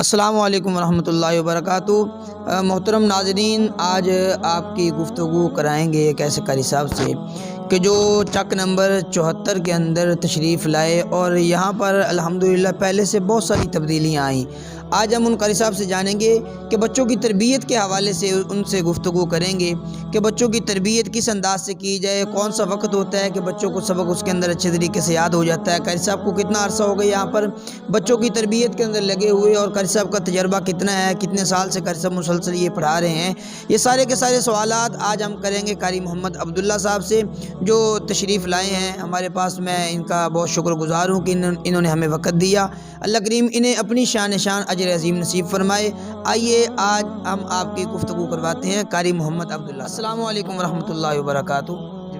السلام علیکم ورحمۃ اللہ وبرکاتہ۔ محترم ناظرین، آج آپ کی گفتگو کرائیں گے ایک ایسے قاری صاحب سے کہ جو چک نمبر 74 کے اندر تشریف لائے اور یہاں پر الحمدللہ پہلے سے بہت ساری تبدیلیاں آئیں۔ آج ہم ان قاری صاحب سے جانیں گے کہ بچوں کی تربیت کے حوالے سے ان سے گفتگو کریں گے کہ بچوں کی تربیت کس انداز سے کی جائے، کون سا وقت ہوتا ہے کہ بچوں کو سبق اس کے اندر اچھے طریقے سے یاد ہو جاتا ہے۔ قاری صاحب کو کتنا عرصہ ہو گیا یہاں پر بچوں کی تربیت کے اندر لگے ہوئے، اور قاری صاحب کا تجربہ کتنا ہے، کتنے سال سے قاری صاحب مسلسل یہ پڑھا رہے ہیں، یہ سارے کے سارے سوالات آج ہم کریں گے قاری محمد عبداللہ صاحب سے جو تشریف لائے ہیں ہمارے پاس۔ میں ان کا بہت شکر گزار ہوں کہ انہوں نے ہمیں وقت دیا۔ اللہ کریم انہیں اپنی شان اجر عظیم نصیب فرمائے۔ آئیے آج ہم آپ کی گفتگو کرواتے ہیں قاری محمد عبداللہ۔ السلام علیکم ورحمۃ اللہ وبرکاتہ۔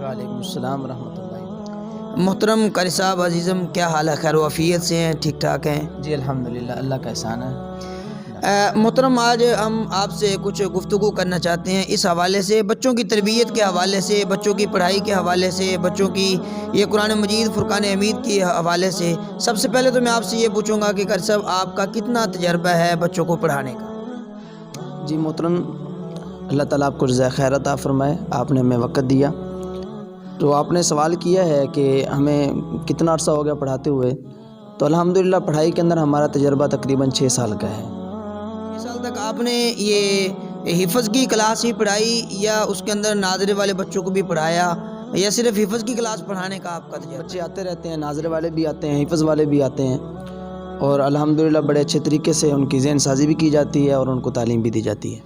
وعلیکم السلام ورحمۃ اللہ۔ محترم قاری صاحب عزیزم، کیا حال ہے؟ خیر و عافیت سے ہیں؟ ٹھیک ٹھاک ہیں؟ جی الحمدللہ، اللہ کا احسان ہے۔ محترم، آج ہم آپ سے کچھ گفتگو کرنا چاہتے ہیں اس حوالے سے، بچوں کی تربیت کے حوالے سے، بچوں کی پڑھائی کے حوالے سے، بچوں کی یہ قرآن مجید فرقان حمید کے حوالے سے۔ سب سے پہلے تو میں آپ سے یہ پوچھوں گا کہ قاری صاحب آپ کا کتنا تجربہ ہے بچوں کو پڑھانے کا؟ جی محترم، اللہ تعالیٰ آپ کو جزائے خیر عطا فرمائے، آپ نے ہمیں وقت دیا۔ تو آپ نے سوال کیا ہے کہ ہمیں کتنا عرصہ ہو گیا پڑھاتے ہوئے، تو الحمدللہ پڑھائی کے اندر ہمارا تجربہ تقریباً 6 سال کا ہے۔ 6 سال تک آپ نے یہ حفظ کی کلاس ہی پڑھائی یا اس کے اندر ناظرے والے بچوں کو بھی پڑھایا، یا صرف حفظ کی کلاس پڑھانے کا آپ کا تجربہ؟ بچے آتے رہتے ہیں، ناظرے والے بھی آتے ہیں، حفظ والے بھی آتے ہیں، اور الحمدللہ بڑے اچھے طریقے سے ان کی ذہن سازی بھی کی جاتی ہے اور ان کو تعلیم بھی دی جاتی ہے۔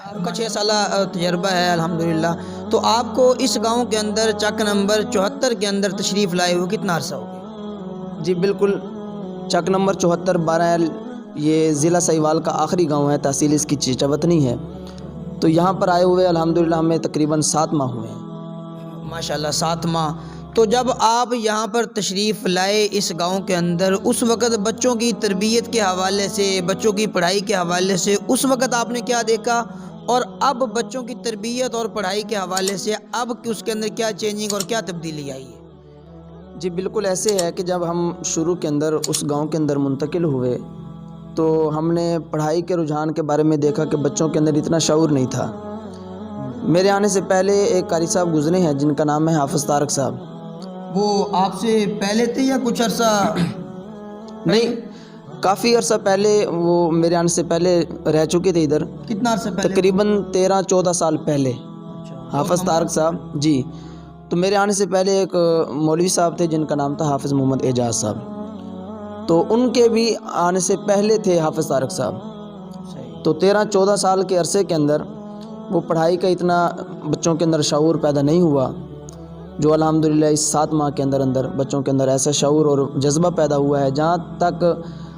آپ کا 6 سالہ تجربہ ہے الحمدللہ۔ تو آپ کو اس گاؤں کے اندر چک نمبر 74 کے اندر تشریف لائے ہوئے کتنا عرصہ ہو گیا؟ جی بالکل، چک نمبر 74 12 یہ ضلع سہیوال کا آخری گاؤں ہے، تحصیل اس کی چیچاوطنی ہے۔ تو یہاں پر آئے ہوئے الحمدللہ ہمیں تقریباً 7 ماہ ہوئے ہیں۔ ماشاءاللہ 7 ماہ۔ تو جب آپ یہاں پر تشریف لائے اس گاؤں کے اندر، اس وقت بچوں کی تربیت کے حوالے سے، بچوں کی پڑھائی کے حوالے سے اس وقت آپ نے کیا دیکھا، اور اب بچوں کی تربیت اور پڑھائی کے حوالے سے اب اس کے اندر کیا چینجنگ اور کیا تبدیلی آئی ہے؟ جی بالکل ایسے ہے کہ جب ہم شروع کے اندر اس گاؤں کے اندر منتقل ہوئے تو ہم نے پڑھائی کے رجحان کے بارے میں دیکھا کہ بچوں کے اندر اتنا شعور نہیں تھا۔ میرے آنے سے پہلے ایک قاری صاحب گزرے ہیں جن کا نام ہے حافظ طارق صاحب۔ وہ آپ سے پہلے تھے یا کچھ عرصہ؟ نہیں، کافی عرصہ پہلے، وہ میرے آنے سے پہلے رہ چکے تھے ادھر، کتنا عرصہ پہلے؟ تقریباً 13-14 سال پہلے حافظ طارق صاحب جی۔ تو میرے آنے سے پہلے ایک مولوی صاحب تھے جن کا نام تھا حافظ محمد اعجاز صاحب، تو ان کے بھی آنے سے پہلے تھے حافظ طارق صاحب۔ تو 13-14 سال کے عرصے کے اندر وہ پڑھائی کا اتنا بچوں کے اندر شعور پیدا نہیں ہوا، جو الحمدللہ اس 7 ماہ کے اندر بچوں کے اندر ایسا شعور اور جذبہ پیدا ہوا ہے، جہاں تک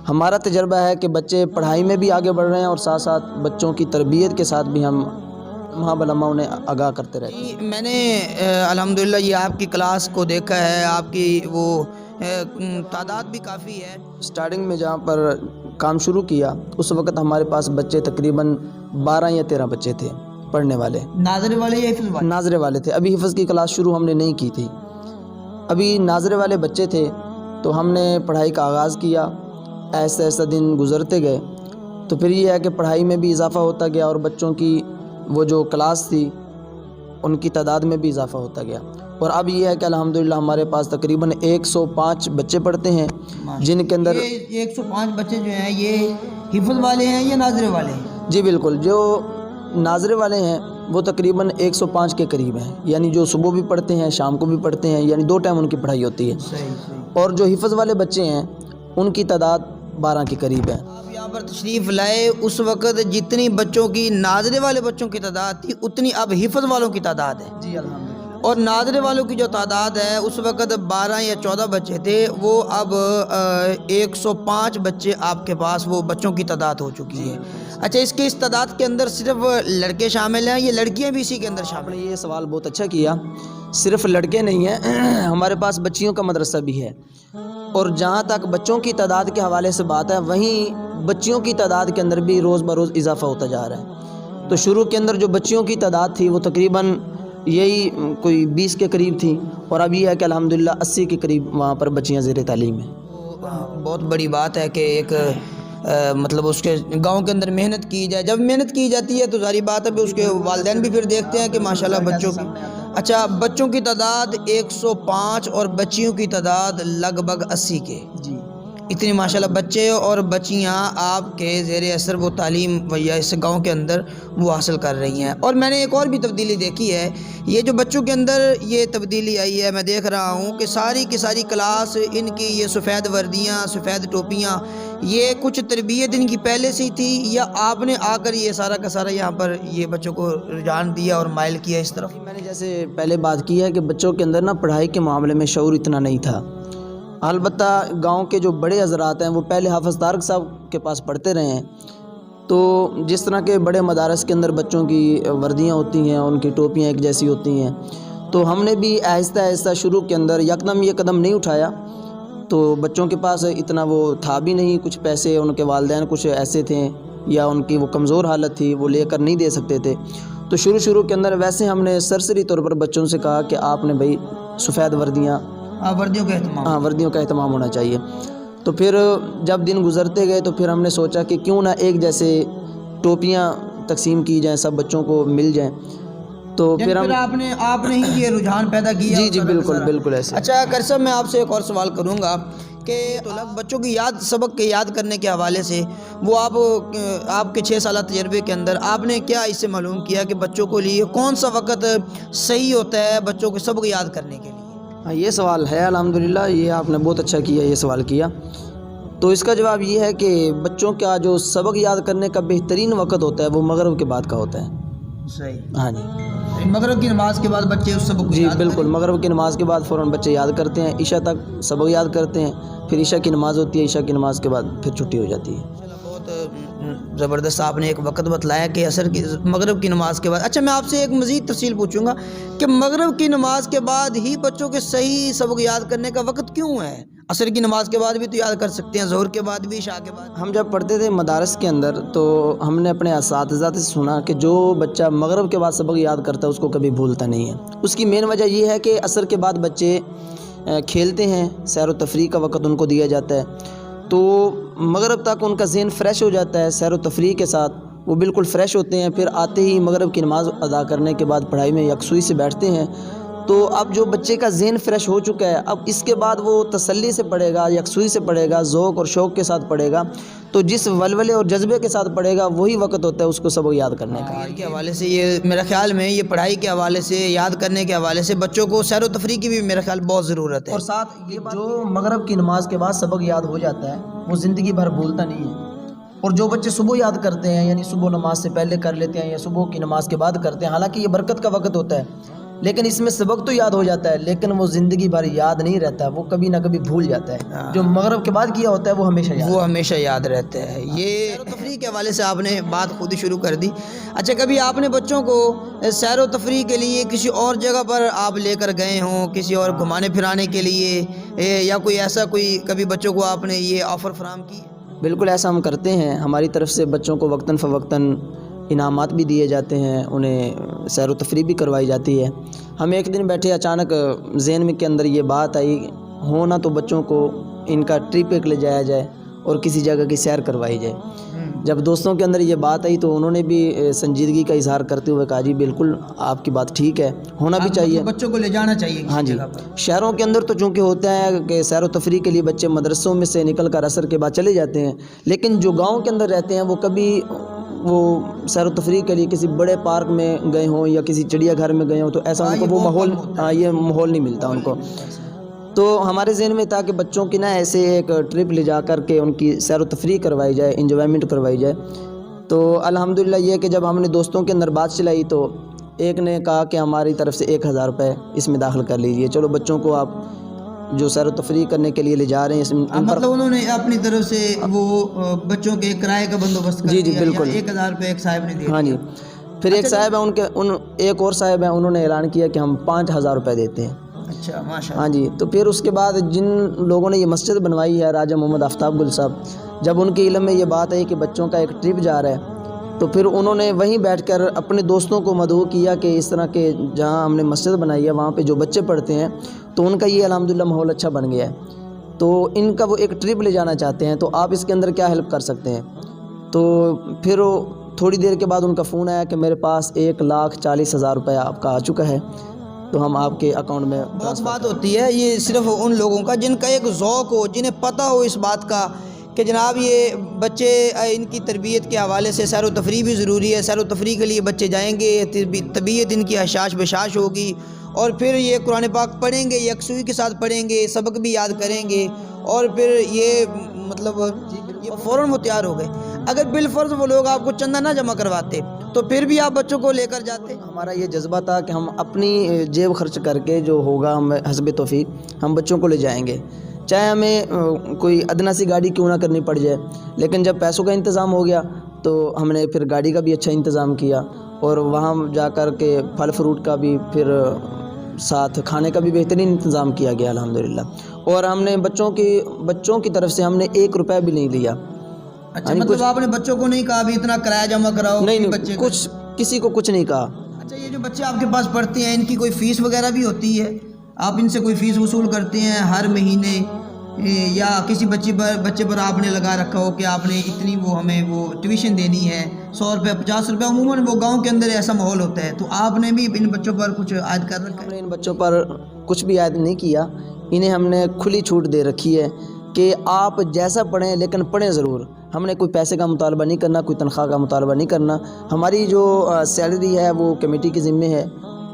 ہمارا تجربہ ہے کہ بچے پڑھائی میں بھی آگے بڑھ رہے ہیں اور ساتھ ساتھ بچوں کی تربیت کے ساتھ بھی ہم ماہ بلمہ انہیں آگاہ کرتے رہتے ہیں۔ میں نے الحمدللہ یہ آپ کی کلاس کو دیکھا ہے، آپ کی وہ تعداد بھی کافی ہے۔ سٹارٹنگ میں جہاں پر کام شروع کیا اس وقت ہمارے پاس بچے تقریباً 12 یا 13 بچے تھے پڑھنے والے۔ ناظرے والے یا حفظ والے؟ ناظرے والے تھے، ابھی حفظ کی کلاس شروع ہم نے نہیں کی تھی، ابھی ناظرے والے بچے تھے۔ تو ہم نے پڑھائی کا آغاز کیا، ایسے ایسے دن گزرتے گئے، تو پھر یہ ہے کہ پڑھائی میں بھی اضافہ ہوتا گیا اور بچوں کی وہ جو کلاس تھی ان کی تعداد میں بھی اضافہ ہوتا گیا، اور اب یہ ہے کہ الحمدللہ ہمارے پاس تقریباً 105 بچے پڑھتے ہیں، جن کے اندر یہ 105 بچے جو ہیں یہ حفظ والے ہیں یا ناظرے والے ہیں؟ جی بالکل، جو ناظرے والے ہیں وہ تقریباً 105 کے قریب ہیں، یعنی جو صبح بھی پڑھتے ہیں شام کو بھی پڑھتے ہیں، یعنی 2 ٹائم ان کی پڑھائی ہوتی ہے۔ صحیح۔ اور جو حفظ والے بچے ہیں ان کی تعداد 12 کے قریب ہے۔ آپ یہاں پر تشریف لائے اس وقت جتنی بچوں کی ناظرے والے بچوں کی تعداد تھی اتنی اب حفظ والوں کی تعداد ہے جی الحمدللہ۔ اور ناظرے والوں کی جو تعداد ہے اس وقت 12 یا 14 بچے تھے، وہ اب 105 بچے آپ کے پاس وہ بچوں کی تعداد ہو چکی ہے۔ اچھا، اس تعداد کے اندر صرف لڑکے شامل ہیں یا لڑکیاں بھی اسی کے اندر شامل آپ ہیں؟ نے یہ سوال بہت اچھا کیا، صرف لڑکے نہیں ہیں، ہمارے پاس بچیوں کا مدرسہ بھی ہے، اور جہاں تک بچوں کی تعداد کے حوالے سے بات ہے وہیں بچیوں کی تعداد کے اندر بھی روز بروز اضافہ ہوتا جا رہا ہے۔ تو شروع کے اندر جو بچیوں کی تعداد تھی وہ تقریباً یہی کوئی 20 کے قریب تھی، اور اب یہ ہے کہ الحمدللہ 80 کے قریب وہاں پر بچیاں زیر تعلیم ہیں۔ بہت بڑی بات ہے کہ ایک مطلب اس کے گاؤں کے اندر محنت کی جائے. جب محنت کی جاتی ہے تو ظاہری بات ہے کہ اس کے والدین بھی پھر دیکھتے ہیں کہ ماشاءاللہ بچوں کی اچھا بچوں کی تعداد 105 اور بچیوں کی تعداد لگ بھگ 80 کے جی اتنی ماشاءاللہ بچے اور بچیاں آپ کے زیر اثر وہ تعلیم ویا اس گاؤں کے اندر وہ حاصل کر رہی ہیں. اور میں نے ایک اور بھی تبدیلی دیکھی ہے. یہ جو بچوں کے اندر یہ تبدیلی آئی ہے میں دیکھ رہا ہوں کہ ساری کی ساری کلاس ان کی یہ سفید وردیاں سفید ٹوپیاں یہ کچھ تربیت ان کی پہلے سے ہی تھی یا آپ نے آ کر یہ سارا کا سارا یہاں پر یہ بچوں کو رجحان دیا اور مائل کیا اس طرف؟ میں نے جیسے پہلے بات کی ہے کہ بچوں کے اندر نا پڑھائی کے معاملے میں شعور اتنا نہیں تھا. البتہ گاؤں کے جو بڑے حضرات ہیں وہ پہلے حافظ طارق صاحب کے پاس پڑھتے رہے ہیں. تو جس طرح کے بڑے مدارس کے اندر بچوں کی وردیاں ہوتی ہیں ان کی ٹوپیاں ایک جیسی ہوتی ہیں تو ہم نے بھی آہستہ آہستہ شروع کے اندر یکدم یہ قدم نہیں اٹھایا. تو بچوں کے پاس اتنا وہ تھا بھی نہیں, کچھ پیسے ان کے والدین کچھ ایسے تھے یا ان کی وہ کمزور حالت تھی وہ لے کر نہیں دے سکتے تھے. تو شروع کے اندر ویسے ہم نے سرسری طور پر بچوں سے کہا کہ آپ نے بھائی سفید وردیاں وردیوں کا اہتمام وردیوں کا اہتمام ہونا چاہیے. تو پھر جب دن گزرتے گئے تو پھر ہم نے سوچا کہ کیوں نہ ایک جیسے ٹوپیاں تقسیم کی جائیں, سب بچوں کو مل جائیں. تو پھر ہم آپ نے ہی یہ رجحان پیدا کیا. جی بالکل ایسے. اچھا قاری صاحب میں آپ سے ایک اور سوال کروں گا کہ بچوں کی سبق کے یاد کرنے کے حوالے سے وہ آپ کے 6 سالہ تجربے کے اندر آپ نے کیا اس سے معلوم کیا کہ بچوں کو لیے کون سا وقت صحیح ہوتا ہے بچوں کو سبق یاد کرنے کے لیے؟ ہاں یہ سوال ہے الحمدللہ, یہ آپ نے بہت اچھا کیا یہ سوال کیا. تو اس کا جواب یہ ہے کہ بچوں کا جو سبق یاد کرنے کا بہترین وقت ہوتا ہے وہ مغرب کے بعد کا ہوتا ہے. صحیح. ہاں جی مغرب کی نماز کے بعد بچے اس سبق کو جی بالکل مغرب کی نماز کے بعد فوراً بچے یاد کرتے ہیں, عشاء تک سبق یاد کرتے ہیں, پھر عشاء کی نماز ہوتی ہے, عشاء کی نماز کے بعد پھر چھٹی ہو جاتی ہے. بہت زبردست آپ نے ایک وقت بتلایا کہ مغرب کی نماز کے بعد. اچھا میں آپ سے ایک مزید تفصیل پوچھوں گا کہ مغرب کی نماز کے بعد ہی بچوں کے صحیح سبق یاد کرنے کا وقت کیوں ہے؟ عصر کی نماز کے بعد بھی تو یاد کر سکتے ہیں, ظہر کے بعد بھی, عشاء کے بعد. ہم جب پڑھتے تھے مدارس کے اندر تو ہم نے اپنے اساتذہ سے سنا کہ جو بچہ مغرب کے بعد سبق یاد کرتا ہے اس کو کبھی بھولتا نہیں ہے. اس کی مین وجہ یہ ہے کہ عصر کے بعد بچے کھیلتے ہیں, سیر و تفریح کا وقت ان کو دیا جاتا ہے, تو مغرب تک ان کا ذہن فریش ہو جاتا ہے. سیر و تفریح کے ساتھ وہ بالکل فریش ہوتے ہیں, پھر آتے ہی مغرب کی نماز ادا کرنے کے بعد پڑھائی میں یکسوئی سے بیٹھتے ہیں. تو اب جو بچے کا ذہن فریش ہو چکا ہے اب اس کے بعد وہ تسلی سے پڑھے گا, یکسوئی سے پڑھے گا, ذوق اور شوق کے ساتھ پڑھے گا. تو جس ولولے اور جذبے کے ساتھ پڑھے گا وہی وقت ہوتا ہے اس کو سبق یاد کرنے کا. کے حوالے سے یہ میرا خیال میں یہ پڑھائی کے حوالے سے یاد کرنے کے حوالے سے بچوں کو سیر و تفریح کی بھی میرا خیال بہت ضرورت ہے. اور ساتھ یہ جو مغرب کی نماز کے بعد سبق یاد ہو جاتا ہے وہ زندگی بھر بھولتا نہیں ہے. اور جو بچے صبح یاد کرتے ہیں یعنی صبح نماز سے پہلے کر لیتے ہیں یا صبح کی نماز کے بعد کرتے ہیں, حالانکہ یہ برکت کا وقت ہوتا ہے لیکن اس میں سبق تو یاد ہو جاتا ہے لیکن وہ زندگی بھر یاد نہیں رہتا, وہ کبھی نہ کبھی بھول جاتا ہے. جو مغرب کے بعد کیا ہوتا ہے وہ ہمیشہ یاد رہتا ہے. یہ تفریح کے حوالے سے آپ نے بات خود ہی شروع کر دی. اچھا کبھی آپ نے بچوں کو سیر و تفریح کے لیے کسی اور جگہ پر آپ لے کر گئے ہوں, کسی اور گھمانے پھرانے کے لیے, یا کوئی ایسا کبھی بچوں کو آپ نے یہ آفر فراہم کی؟ بالکل ایسا ہم کرتے ہیں. ہماری طرف سے بچوں کو وقتاً فوقتاً انعامات بھی دیے جاتے ہیں, انہیں سیر و تفریح بھی کروائی جاتی ہے. ہم ایک دن بیٹھے اچانک ذہن میں کے اندر یہ بات آئی ہونا تو بچوں کو ان کا ٹرپ ایک لے جایا جائے اور کسی جگہ کی سیر کروائی جائے. جب دوستوں کے اندر یہ بات آئی تو انہوں نے بھی سنجیدگی کا اظہار کرتے ہوئے کہا جی بالکل آپ کی بات ٹھیک ہے, ہونا بھی چاہیے, بچوں کو لے جانا چاہیے. ہاں جی. شہروں کے اندر تو چونکہ ہوتا ہے کہ سیر و تفریح کے لیے بچے مدرسوں میں سے نکل کر عصر کے بعد چلے جاتے ہیں, لیکن جو گاؤں کے اندر رہتے ہیں وہ کبھی وہ سیر و تفریح کے لیے کسی بڑے پارک میں گئے ہوں یا کسی چڑیا گھر میں گئے ہوں تو ایسا ان کو وہ ماحول نہیں ملتا ان کو. تو ہمارے ذہن میں تھا کہ بچوں کی ایسے ایک ٹرپ لے جا کر کے ان کی سیر و تفریح کروائی جائے, انجوائمنٹ کروائی جائے. تو الحمدللہ یہ کہ جب ہم نے دوستوں کے اندر بات چلائی تو ایک نے کہا کہ ہماری طرف سے 1000 روپے اس میں داخل کر لیجئے, چلو بچوں کو آپ جو سیر و تفریح کرنے کے لیے لے جا رہے ہیں مطلب انہوں نے اپنی طرف سے وہ بچوں کے کرائے کا بندوبست کر دیا. جی بالکل 1000 روپے ایک صاحب نے دے دیا. ہاں جی. پھر ایک صاحب ہیں ایک اور صاحب ہیں انہوں نے اعلان کیا کہ ہم 5000 روپے دیتے ہیں. اچھا ماشاء اللہ. ہاں جی. تو پھر اس کے بعد جن لوگوں نے یہ مسجد بنوائی ہے راجہ محمد آفتاب گل صاحب, جب ان کے علم میں یہ بات آئی کہ بچوں کا ایک ٹرپ جا رہا ہے تو پھر انہوں نے وہیں بیٹھ کر اپنے دوستوں کو مدعو کیا کہ اس طرح کے جہاں ہم نے مسجد بنائی ہے وہاں پہ جو بچے پڑھتے ہیں تو ان کا یہ الحمدللہ ماحول اچھا بن گیا ہے. تو ان کا وہ ایک ٹرپ لے جانا چاہتے ہیں، تو آپ اس کے اندر کیا ہیلپ کر سکتے ہیں؟ تو پھر تھوڑی دیر کے بعد ان کا فون آیا کہ میرے پاس 1,40,000 روپیہ آپ کا آ چکا ہے، تو ہم آپ کے اکاؤنٹ میں بہت بات ہوتی ہے یہ صرف ان لوگوں کا جن کا ایک ذوق ہو، جنہیں پتہ ہو اس بات کا کہ جناب یہ بچے ان کی تربیت کے حوالے سے سیر و تفریح بھی ضروری ہے، سیر و تفریح کے لیے بچے جائیں گے، طبیعت ان کی حشاش بشاش ہوگی، اور پھر یہ قرآن پاک پڑھیں گے، یکسوئی کے ساتھ پڑھیں گے، سبق بھی یاد کریں گے، اور پھر یہ مطلب یہ فوراً وہ تیار ہو گئے۔ اگر بالفرض وہ لوگ آپ کو چندہ نہ جمع کرواتے تو پھر بھی آپ بچوں کو لے کر جاتے؟ ہمارا یہ جذبہ تھا کہ ہم اپنی جیب خرچ کر کے جو ہوگا ہم حسب توفیق ہم بچوں کو لے جائیں گے، چاہے ہمیں کوئی ادنا سی گاڑی کیوں نہ کرنی پڑ جائے، لیکن جب پیسوں کا انتظام ہو گیا تو ہم نے پھر گاڑی کا بھی اچھا انتظام کیا، اور وہاں جا کر کے پھل فروٹ کا بھی، پھر ساتھ کھانے کا بھی بہترین انتظام کیا گیا الحمدللہ، اور ہم نے بچوں کی طرف سے ہم نے 1 روپیہ بھی نہیں لیا۔ اچھا، مطلب آپ نے بچوں کو نہیں کہا بھی اتنا کرایہ جمع کراؤ؟ نہیں، بچے کچھ کسی کو کچھ نہیں کہا۔ اچھا، یہ جو بچے آپ کے پاس پڑھتے ہیں ان کی کوئی فیس وغیرہ بھی ہوتی ہے؟ آپ ان سے کوئی فیس وصول کرتے ہیں ہر مہینے، یا کسی بچے پر آپ نے لگا رکھا ہو کہ آپ نے اتنی وہ ہمیں وہ ٹیوشن دینی ہے 100 روپے 50 روپے؟ عموماً وہ گاؤں کے اندر ایسا ماحول ہوتا ہے، تو آپ نے بھی ان بچوں پر کچھ عائد کر رکھا ہے؟ ہم نے ان بچوں پر کچھ بھی عائد نہیں کیا، انہیں ہم نے کھلی چھوٹ دے رکھی ہے کہ آپ جیسا پڑھیں لیکن پڑھیں ضرور۔ ہم نے کوئی پیسے کا مطالبہ نہیں کرنا، کوئی تنخواہ کا مطالبہ نہیں کرنا، ہماری جو سیلری ہے وہ کمیٹی کے ذمے ہے،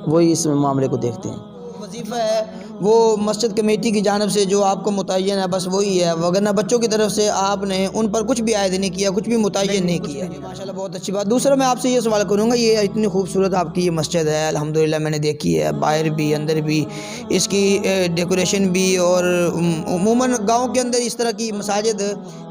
وہی اس معاملے کو دیکھتے ہیں۔ وظیفہ ہے وہ مسجد کمیٹی کی جانب سے جو آپ کو متعین ہے بس وہی ہے، وگرنہ بچوں کی طرف سے آپ نے ان پر کچھ بھی عائد نہیں کیا، کچھ بھی متعین نہیں کیا۔ ماشاءاللہ بہت اچھی بات۔ دوسرا میں آپ سے یہ سوال کروں گا، یہ اتنی خوبصورت آپ کی یہ مسجد ہے الحمدللہ، میں نے دیکھی ہے باہر بھی اندر بھی اس کی ڈیکوریشن بھی، اور عموماً گاؤں کے اندر اس طرح کی مساجد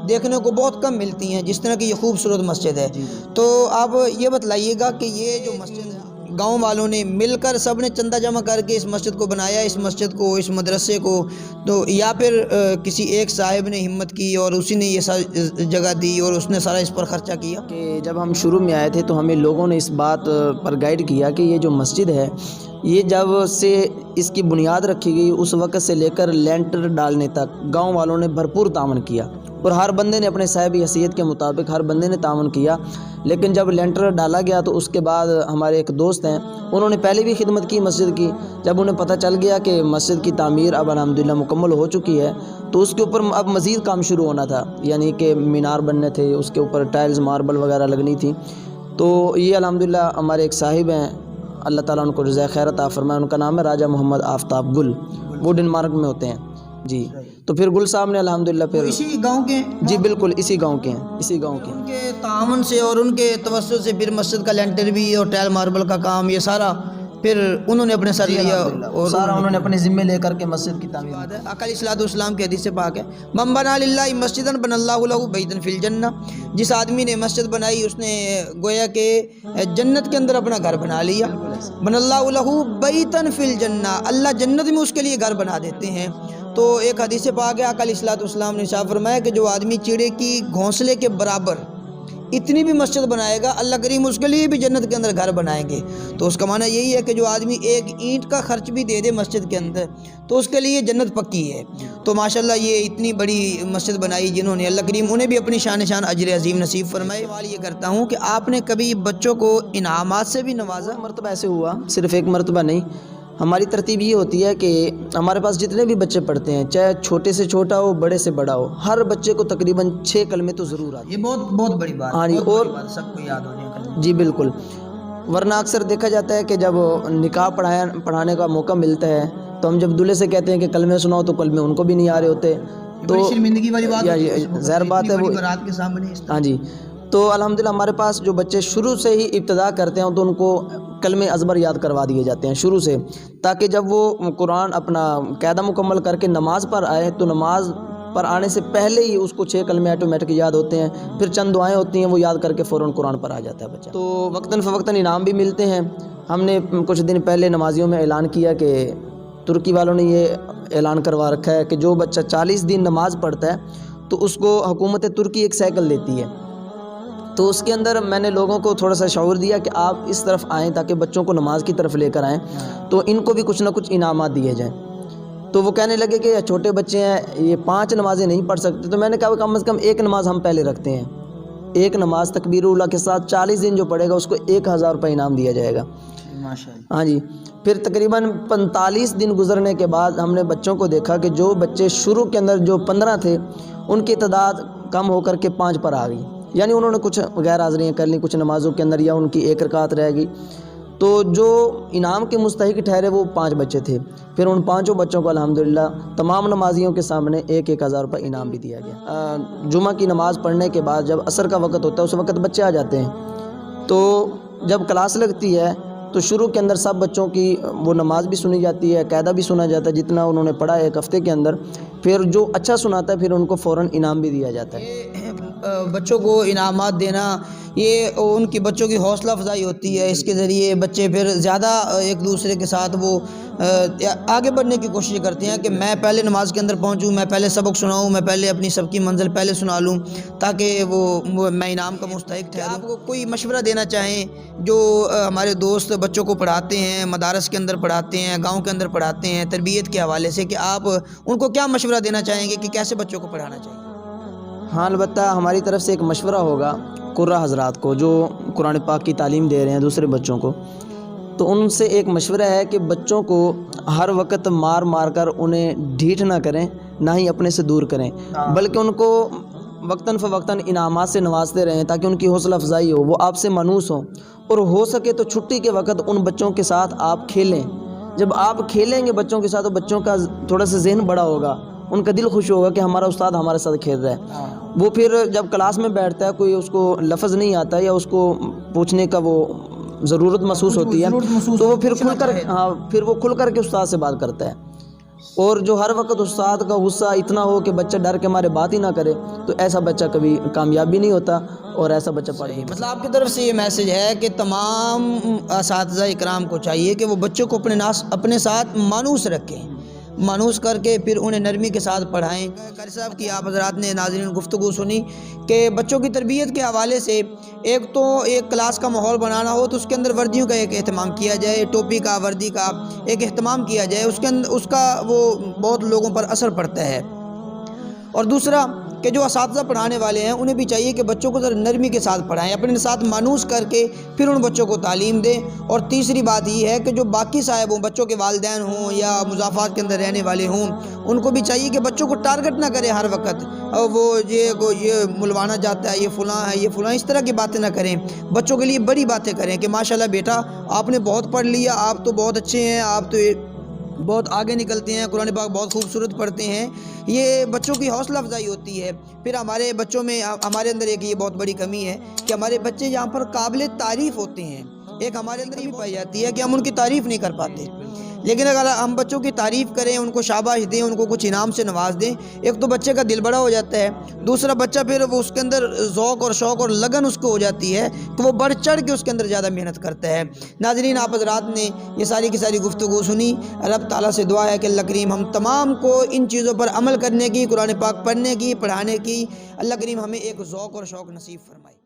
دیکھنے کو بہت کم ملتی ہیں جس طرح کی یہ خوبصورت مسجد ہے۔ تو آپ یہ بتلائیے گا کہ یہ جو مسجد ہے گاؤں والوں نے مل کر سب نے چندہ جمع کر کے اس مسجد کو بنایا، اس مسجد کو، اس مدرسے کو، تو یا پھر کسی ایک صاحب نے ہمت کی اور اسی نے یہ جگہ دی اور اس نے سارا اس پر خرچہ کیا؟ کہ جب ہم شروع میں آئے تھے تو ہمیں لوگوں نے اس بات پر گائیڈ کیا کہ یہ جو مسجد ہے یہ جب سے اس کی بنیاد رکھی گئی اس وقت سے لے کر لینٹر ڈالنے تک گاؤں والوں نے بھرپور تعاون کیا، اور ہر بندے نے اپنے صاحبی حیثیت کے مطابق ہر بندے نے تعاون کیا۔ لیکن جب لینٹر ڈالا گیا تو اس کے بعد ہمارے ایک دوست ہیں، انہوں نے پہلے بھی خدمت کی مسجد کی، جب انہیں پتہ چل گیا کہ مسجد کی تعمیر اب الحمدللہ مکمل ہو چکی ہے تو اس کے اوپر اب مزید کام شروع ہونا تھا، یعنی کہ مینار بننے تھے، اس کے اوپر ٹائلز ماربل وغیرہ لگنی تھی۔ تو یہ الحمدللہ ہمارے ایک صاحب ہیں، اللہ تعالیٰ ان کو جزائے خیر عطا فرمائے، ان کا نام ہے راجہ محمد آفتاب گل، وہ ڈنمارک میں ہوتے ہیں جی۔ تو پھر گل صاحب نے الحمدللہ پھر اسی گاؤں کے؟ جی بالکل اسی گاؤں کے ہیں، اسی گاؤں کے ہیں۔ ان کے تعاون سے اور ان کے توسط سے پھر مسجد کا لینٹر بھی اور ٹائل ماربل کا کام یہ سارا پھر انہوں نے اپنے سر لیا، اور سارا انہوں نے اپنے ذمے لے کر کے مسجد کی تعمیر۔ آقا علیہ الصلوۃ والسلام کی حدیث پاک ہے، من بنا للہ مسجدا بنى اللہ لہ بیتا فی الجنہ، جس آدمی نے مسجد بنائی اس نے گویا کہ جنت کے اندر اپنا گھر بنا لیا، بنى اللہ لہ بیتا فی الجنہ، اللہ جنت میں اس کے لیے گھر بنا دیتے ہیں۔ تو ایک حدیث پاک ہے، آقا علیہ الصلوۃ والسلام نے ارشاد فرمایا کہ جو آدمی چڑے کی گھونسلے کے برابر اتنی بھی مسجد بنائے گا اللہ کریم اس کے لیے بھی جنت کے اندر گھر بنائیں گے۔ تو اس کا معنی یہی ہے کہ جو آدمی ایک اینٹ کا خرچ بھی دے دے مسجد کے اندر تو اس کے لیے جنت پکی ہے۔ تو ماشاءاللہ یہ اتنی بڑی مسجد بنائی جنہوں نے، اللہ کریم انہیں بھی اپنی شان اجر عظیم نصیب فرمائے۔ سوال یہ کرتا ہوں کہ آپ نے کبھی بچوں کو انعامات سے بھی نوازا؟ مرتبہ ایسے ہوا، صرف ایک مرتبہ نہیں۔ ہماری ترتیب یہ ہوتی ہے کہ ہمارے پاس جتنے بھی بچے پڑھتے ہیں، چاہے چھوٹے سے چھوٹا ہو بڑے سے بڑا ہو، ہر بچے کو تقریباً 6 کلمے تو ضرور آتے ہیں۔ یہ بہت بڑی بات ہے، ہاں جی، اور سب کو یاد ہو جائے۔ جی بالکل، ورنہ اکثر دیکھا جاتا ہے کہ جب نکاح پڑھانے کا موقع ملتا ہے تو ہم جب دلہے سے کہتے ہیں کہ کلمے سناؤ تو کلمے ان کو بھی نہیں آ رہے ہوتے، تو شرمندگی والی بات ہے، ظاہر بات ہے وہ برات کے سامنے۔ ہاں جی، تو الحمدللہ ہمارے پاس جو بچے شروع سے ہی ابتدا کرتے ہیں تو ان کو کلمے ازبر یاد کروا دیے جاتے ہیں شروع سے، تاکہ جب وہ قرآن اپنا قاعدہ مکمل کر کے نماز پر آئے تو نماز پر آنے سے پہلے ہی اس کو 6 کلمے آٹومیٹک یاد ہوتے ہیں، پھر چند دعائیں ہوتی ہیں وہ یاد کر کے فوراً قرآن پر آ جاتا ہے بچہ۔ تو وقتاً فوقتاً انعام بھی ملتے ہیں۔ ہم نے کچھ دن پہلے نمازیوں میں اعلان کیا کہ ترکی والوں نے یہ اعلان کروا رکھا ہے کہ جو بچہ 40 دن نماز پڑھتا ہے تو اس کو حکومت ترکی ایک سائیکل دیتی ہے۔ تو اس کے اندر میں نے لوگوں کو تھوڑا سا شعور دیا کہ آپ اس طرف آئیں تاکہ بچوں کو نماز کی طرف لے کر آئیں، تو ان کو بھی کچھ نہ کچھ انعامات دیے جائیں۔ تو وہ کہنے لگے کہ یہ چھوٹے بچے ہیں، یہ 5 نمازیں نہیں پڑھ سکتے. تو میں نے کہا کم از کم ایک نماز ہم پہلے رکھتے ہیں. ایک نماز تکبیر اولیٰ کے ساتھ 40 دن جو پڑھے گا اس کو 1000 روپے انعام دیا جائے گا. ماشاءاللہ. ہاں جی. پھر تقریباً 45 دن گزرنے کے بعد ہم نے بچوں کو دیکھا کہ جو بچے شروع کے اندر جو 15 تھے ان کی تعداد کم ہو کر کے 5 پر آ گئی. یعنی انہوں نے کچھ غیر حاضریاں کر لیں کچھ نمازوں کے اندر، یا ان کی 1 رکعت رہ گئی. تو جو انعام کے مستحق ٹھہرے وہ 5 بچے تھے. پھر ان 5 بچوں کو الحمدللہ تمام نمازیوں کے سامنے 1000 روپے انعام بھی دیا گیا. جمعہ کی نماز پڑھنے کے بعد جب عصر کا وقت ہوتا ہے اس وقت بچے آ جاتے ہیں. تو جب کلاس لگتی ہے تو شروع کے اندر سب بچوں کی وہ نماز بھی سنی جاتی ہے، قاعدہ بھی سنا جاتا ہے جتنا انہوں نے پڑھا ہے ایک ہفتے کے اندر. پھر جو اچھا سناتا ہے پھر ان کو فوراً انعام بھی دیا جاتا ہے. بچوں کو انعامات دینا یہ ان کی بچوں کی حوصلہ افزائی ہوتی ہے. اس کے ذریعے بچے پھر زیادہ ایک دوسرے کے ساتھ وہ آگے بڑھنے کی کوشش کرتے ہیں کہ میں پہلے نماز کے اندر پہنچوں، میں پہلے سبق سناؤں، میں پہلے اپنی سب کی منزل پہلے سنا لوں تاکہ وہ میں انعام کا مستحق ٹھہروں. آپ کو کوئی مشورہ دینا چاہیں جو ہمارے دوست بچوں کو پڑھاتے ہیں، مدارس کے اندر پڑھاتے ہیں، گاؤں کے اندر پڑھاتے ہیں، تربیت کے حوالے سے، کہ آپ ان کو کیا مشورہ دینا چاہیں گے کہ کیسے بچوں کو پڑھانا چاہیے؟ ہاں البتہ ہماری طرف سے ایک مشورہ ہوگا قرہ حضرات کو جو قرآن پاک کی تعلیم دے رہے ہیں دوسرے بچوں کو. تو ان سے ایک مشورہ ہے کہ بچوں کو ہر وقت مار مار کر انہیں ڈھیٹ نہ کریں، نہ ہی اپنے سے دور کریں، بلکہ ان کو وقتاً فوقتاً انعامات سے نوازتے رہیں تاکہ ان کی حوصلہ افزائی ہو، وہ آپ سے مانوس ہوں. اور ہو سکے تو چھٹی کے وقت ان بچوں کے ساتھ آپ کھیلیں. جب آپ کھیلیں گے بچوں کے ساتھ تو بچوں کا تھوڑا سا ذہن بڑا ہوگا، ان کا دل خوش ہوگا کہ ہمارا استاد ہمارے ساتھ کھیل رہا ہے. وہ پھر جب کلاس میں بیٹھتا ہے کوئی اس کو لفظ نہیں آتا یا اس کو پوچھنے کا وہ ضرورت محسوس ہوتی ہے تو وہ پھر کھل کر کے استاد سے بات کرتا ہے. اور جو ہر وقت استاد کا غصہ اتنا ہو کہ بچہ ڈر کے مارے بات ہی نہ کرے تو ایسا بچہ کبھی کامیاب بھی نہیں ہوتا اور ایسا بچہ پڑھ نہیں. مطلب آپ کی طرف سے یہ میسج ہے کہ تمام اساتذہ اکرام کو چاہیے کہ وہ بچوں کو اپنے ساتھ مانوس رکھیں، مانوس کر کے پھر انہیں نرمی کے ساتھ پڑھائیں. قاری صاحب کی آپ حضرات نے ناظرین گفتگو سنی کہ بچوں کی تربیت کے حوالے سے ایک تو ایک کلاس کا ماحول بنانا ہو تو اس کے اندر وردیوں کا ایک اہتمام کیا جائے، ٹوپی کا وردی کا ایک اہتمام کیا جائے، اس کے اندر اس کا وہ بہت لوگوں پر اثر پڑتا ہے. اور دوسرا کہ جو اساتذہ پڑھانے والے ہیں انہیں بھی چاہیے کہ بچوں کو ذرا نرمی کے ساتھ پڑھائیں، اپنے ساتھ مانوس کر کے پھر ان بچوں کو تعلیم دیں. اور تیسری بات یہ ہے کہ جو باقی صاحب ہوں، بچوں کے والدین ہوں یا مضافات کے اندر رہنے والے ہوں، ان کو بھی چاہیے کہ بچوں کو ٹارگٹ نہ کریں ہر وقت، وہ یہ ملوانا جاتا ہے، یہ فلاں ہے، یہ فلاں، اس طرح کی باتیں نہ کریں. بچوں کے لیے بڑی باتیں کریں کہ ماشاءاللہ بیٹا آپ نے بہت پڑھ لیا، آپ تو بہت اچھے ہیں، آپ تو بہت آگے نکلتے ہیں، قرآن پاک بہت خوبصورت پڑھتے ہیں. یہ بچوں کی حوصلہ افزائی ہوتی ہے. پھر ہمارے بچوں میں ہمارے اندر ایک یہ بہت بڑی کمی ہے کہ ہمارے بچے یہاں پر قابل تعریف ہوتے ہیں. ایک ہمارے اندر یہ پائی جاتی ہے کہ ہم ان کی تعریف نہیں کر پاتے. لیکن اگر ہم بچوں کی تعریف کریں، ان کو شاباش دیں، ان کو کچھ انعام سے نواز دیں، ایک تو بچے کا دل بڑا ہو جاتا ہے، دوسرا بچہ پھر وہ اس کے اندر ذوق اور شوق اور لگن اس کو ہو جاتی ہے کہ وہ بڑھ چڑھ کے اس کے اندر زیادہ محنت کرتا ہے. ناظرین آپ حضرات نے یہ ساری کی ساری گفتگو سنی. رب تعالیٰ سے دعا ہے کہ اللہ کریم ہم تمام کو ان چیزوں پر عمل کرنے کی، قرآن پاک پڑھنے کی، پڑھانے کی اللہ کریم ہمیں ایک ذوق اور شوق نصیب فرمائے.